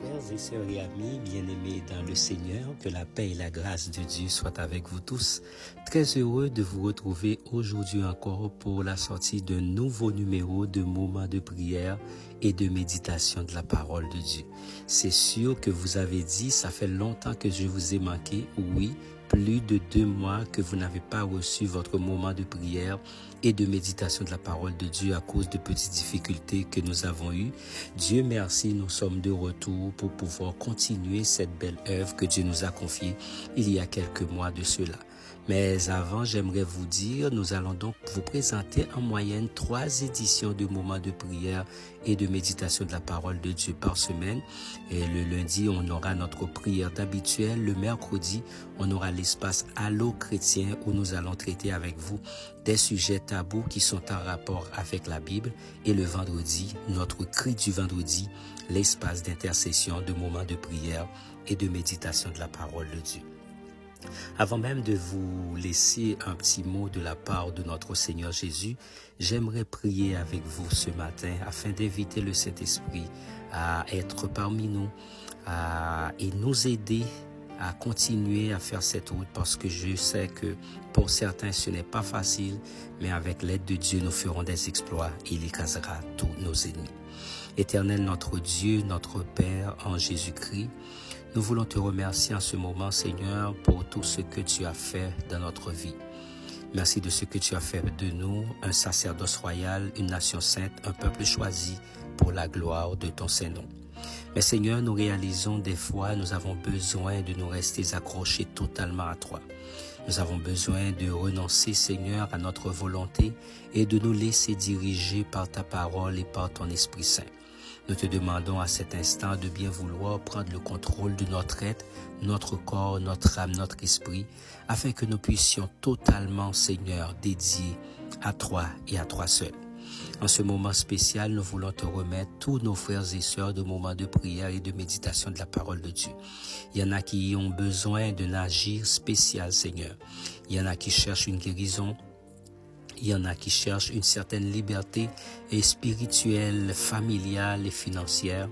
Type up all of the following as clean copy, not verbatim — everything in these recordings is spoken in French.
Frères et sœurs et amis bien-aimés dans le Seigneur, que la paix et la grâce de Dieu soient avec vous tous. Très heureux de vous retrouver aujourd'hui encore pour la sortie d'un nouveau numéro de moments de prière et de méditation de la parole de Dieu. C'est sûr que vous avez dit, ça fait longtemps que je vous ai manqué, oui, plus de 2 mois que vous n'avez pas reçu votre moment de prière et de méditation de la parole de Dieu à cause de petites difficultés que nous avons eues. Dieu merci, nous sommes de retour pour pouvoir continuer cette belle œuvre que Dieu nous a confiée il y a quelques mois de cela. Mais avant, j'aimerais vous dire, nous allons donc vous présenter en moyenne 3 éditions de moments de prière et de méditation de la parole de Dieu par semaine. Et le lundi, on aura notre prière d'habituel. Le mercredi, on aura l'espace Allô chrétien où nous allons traiter avec vous des sujets tabous qui sont en rapport avec la Bible. Et le vendredi, notre cri du vendredi, l'espace d'intercession, de moments de prière et de méditation de la parole de Dieu. Avant même de vous laisser un petit mot de la part de notre Seigneur Jésus, j'aimerais prier avec vous ce matin afin d'inviter le Saint-Esprit à être parmi nous et nous aider à continuer à faire cette route parce que je sais que pour certains ce n'est pas facile, mais avec l'aide de Dieu nous ferons des exploits et il écrasera tous nos ennemis. Éternel notre Dieu, notre Père en Jésus-Christ, nous voulons te remercier en ce moment, Seigneur, pour tout ce que tu as fait dans notre vie. Merci de ce que tu as fait de nous, un sacerdoce royal, une nation sainte, un peuple choisi pour la gloire de ton Saint-Nom. Mais Seigneur, nous réalisons des fois, nous avons besoin de nous rester accrochés totalement à toi. Nous avons besoin de renoncer, Seigneur, à notre volonté et de nous laisser diriger par ta parole et par ton Esprit Saint. Nous te demandons à cet instant de bien vouloir prendre le contrôle de notre être, notre corps, notre âme, notre esprit, afin que nous puissions totalement, Seigneur, dédier à toi et à toi seul. En ce moment spécial, nous voulons te remettre tous nos frères et sœurs de moments de prière et de méditation de la parole de Dieu. Il y en a qui ont besoin d'un agir spécial, Seigneur. Il y en a qui cherchent une guérison. Il y en a qui cherchent une certaine liberté et spirituelle, familiale et financière.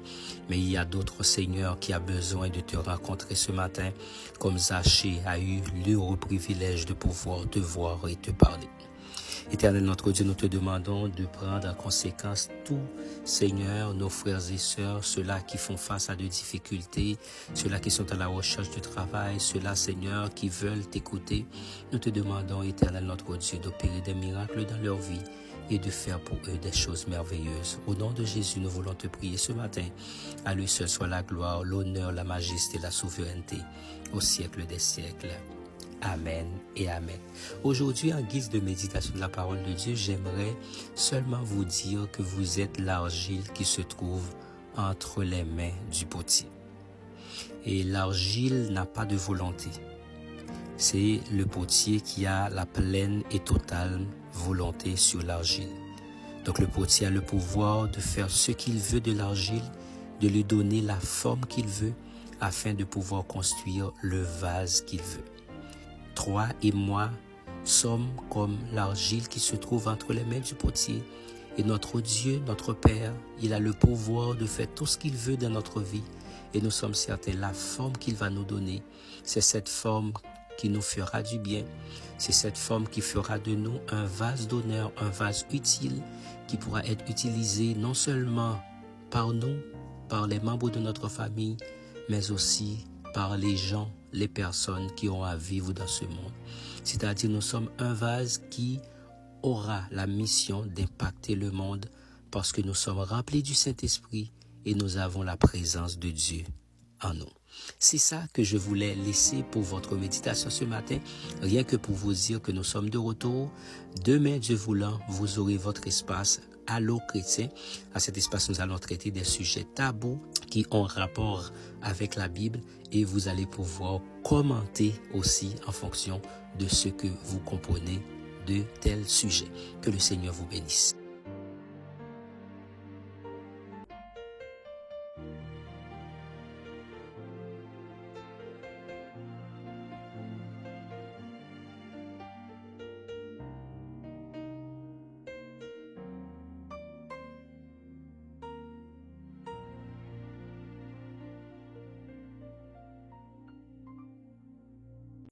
Mais il y a d'autres, Seigneur, qui ont besoin de te rencontrer ce matin, comme Zachée a eu l'heureux privilège de pouvoir te voir et te parler. Éternel notre Dieu, nous te demandons de prendre en conséquence tout, Seigneur, nos frères et sœurs, ceux-là qui font face à des difficultés, ceux-là qui sont à la recherche du travail, ceux-là, Seigneur, qui veulent t'écouter. Nous te demandons, Éternel notre Dieu, d'opérer des miracles dans leur vie et de faire pour eux des choses merveilleuses. Au nom de Jésus, nous voulons te prier ce matin. À lui seul soit la gloire, l'honneur, la majesté, la souveraineté, au siècle des siècles. Amen et Amen. Aujourd'hui, en guise de méditation de la parole de Dieu, j'aimerais seulement vous dire que vous êtes l'argile qui se trouve entre les mains du potier. Et l'argile n'a pas de volonté. C'est le potier qui a la pleine et totale volonté sur l'argile. Donc le potier a le pouvoir de faire ce qu'il veut de l'argile, de lui donner la forme qu'il veut, afin de pouvoir construire le vase qu'il veut. Toi et moi sommes comme l'argile qui se trouve entre les mains du potier. Et notre Dieu, notre Père, il a le pouvoir de faire tout ce qu'il veut dans notre vie. Et nous sommes certains, la forme qu'il va nous donner, c'est cette forme qui nous fera du bien. C'est cette forme qui fera de nous un vase d'honneur, un vase utile qui pourra être utilisé non seulement par nous, par les membres de notre famille, mais aussi par les gens, les personnes qui ont à vivre dans ce monde. C'est-à-dire, nous sommes un vase qui aura la mission d'impacter le monde parce que nous sommes remplis du Saint-Esprit et nous avons la présence de Dieu en nous. C'est ça que je voulais laisser pour votre méditation ce matin, rien que pour vous dire que nous sommes de retour. Demain, Dieu voulant, vous aurez votre espace Allô chrétien. À cet espace, nous allons traiter des sujets tabous qui ont rapport avec la Bible et vous allez pouvoir commenter aussi en fonction de ce que vous comprenez de tels sujets. Que le Seigneur vous bénisse.